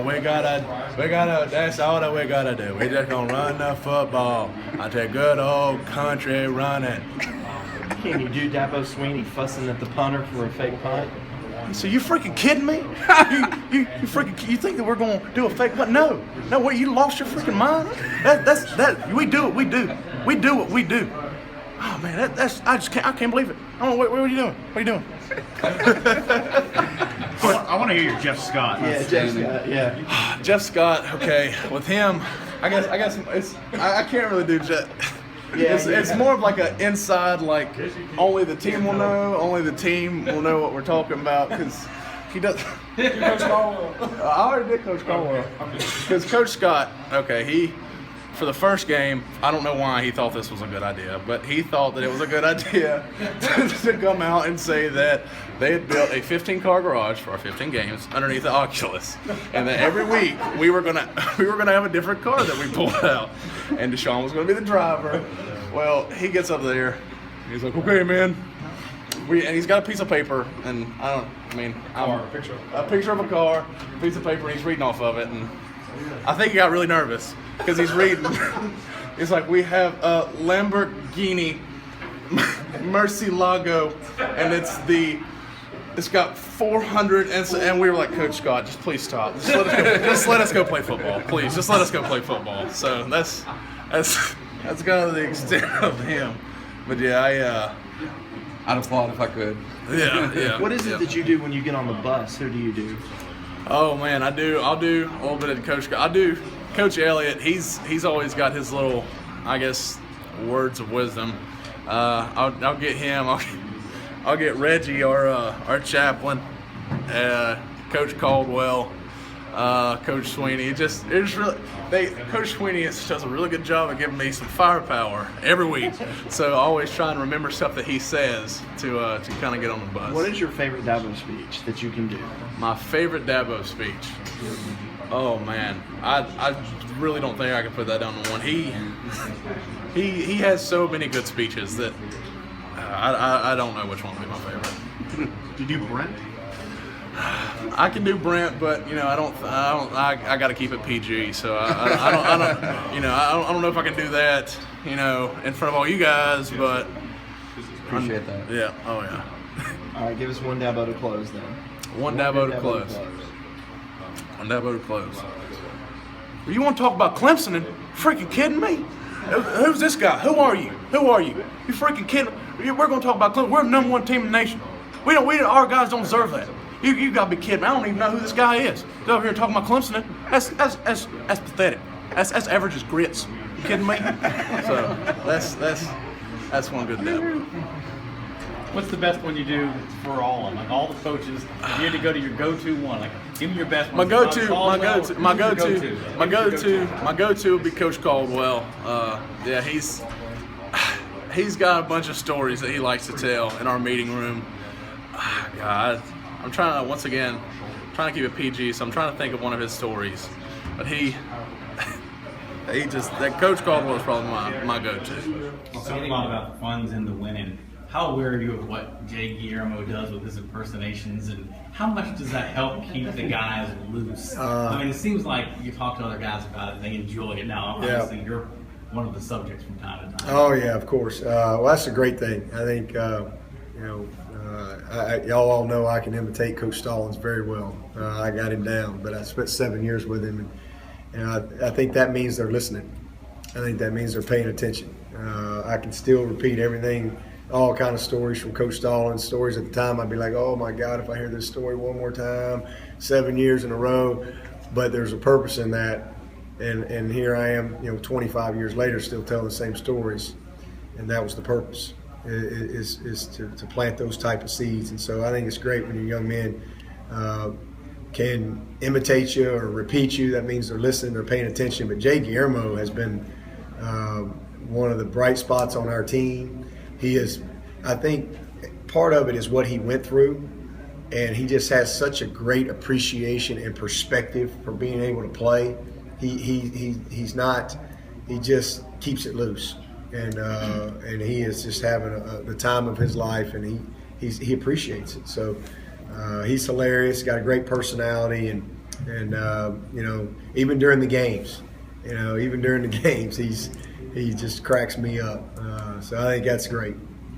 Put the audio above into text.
That's all that we gotta do. We just gonna run the football. I take good old country running. Can you do Dabo Sweeney fussing at the punter for a fake punt? So you freaking kidding me? You think that we're gonna do a fake punt? No, what? You lost your freaking mind? That we do what we do. We do what we do. Oh man, I can't believe it. What are you doing? What are you doing? I want to hear your Jeff Scott. Yeah, Jeff Scott. Yeah. Jeff Scott. Okay, with him, I guess I can't really do Jeff. Yeah, it's more of like an inside, like only the team will know. Only the team will know what we're talking about because he does. Coach Caldwell. I already did Coach Caldwell. Because Coach Scott, okay, for the first game, I don't know why he thought this was a good idea, but he thought that it was a good idea to come out and say that they had built a 15-car garage for our 15 games underneath the Oculus, and that every week we were gonna have a different car that we pulled out, and Deshaun was gonna be the driver. Well, he gets up there, he's like, "Okay, man." And he's got a piece of paper, and a picture of a car, a piece of paper, and he's reading off of it, and I think he got really nervous because he's reading. He's like, "We have a Lamborghini Murcielago, and it's got 400." And we were like, "Coach Scott, just please stop. Just let us go play football, please. Just let us go play football." So that's kind of the extent of him. But yeah, I'd applaud if I could. Yeah. What is it that you do when you get on the bus? Who do you do? Oh man, I'll do a little bit of Coach. I do Coach Elliott. He's always got his little, I guess, words of wisdom. I'll get him. I'll get Reggie, our chaplain, Coach Caldwell, Coach Sweeney. Coach Sweeney does a really good job of giving me some firepower every week. So I always try and remember stuff that he says to kind of get on the bus. What is your favorite Dabo speech that you can do? My favorite Dabo speech. Oh man, I really don't think I can put that down to one. He has so many good speeches that I don't know which one would be my favorite. Did you do Brent? I can do Brent, but I got to keep it PG. So I don't know if I can do that, in front of all you guys. But Appreciate that. yeah, oh yeah. All right, give us one Dabo to close then. One Dabo to close. One Dabo to close. You want to talk about Clemson and freaking kidding me? Who's this guy? Who are you? You freaking kidding me? We're going to talk about Clemson. We're the number one team in the nation. Our guys don't deserve that. You got to be kidding me. I don't even know who this guy is. He's over here talking about Clemson. That's pathetic. That's average as grits. You kidding me? So that's one good Dabo. What's the best one you do for all of them? Like all the coaches, if you had to go to your go-to one, like give me your best one. My go-to would be Coach Caldwell. Yeah, he's got a bunch of stories that he likes to tell in our meeting room. God, I'm trying to keep it PG, so I'm trying to think of one of his stories. But that Coach Caldwell is probably my go-to. Talking a lot about the funds and the winning. How aware are you of what Jay Guillermo does with his impersonations, and how much does that help keep the guys loose? I mean, it seems like you talk to other guys about it and they enjoy it. Now, obviously, you're one of the subjects from time to time. Oh, yeah, of course. Well, that's a great thing. I think, y'all all know I can imitate Coach Stallings very well. I got him down, but I spent 7 years with him, and I think that means they're listening. I think that means they're paying attention. I can still repeat everything, all kind of stories from Coach Stallings. Stories at the time, I'd be like, oh my God, if I hear this story one more time, 7 years in a row. But there's a purpose in that, and here I am, 25 years later, still telling the same stories, and that was the purpose, is to plant those type of seeds. And so I think it's great when your young men can imitate you or repeat you. That means they're listening, they're paying attention. But Jay Guillermo has been one of the bright spots on our team. I think part of it is what he went through, and he just has such a great appreciation and perspective for being able to play. He just keeps it loose, and he is just having the time of his life, and he appreciates it. So he's hilarious, got a great personality, and And even during the games, he just cracks me up. So I think that's great.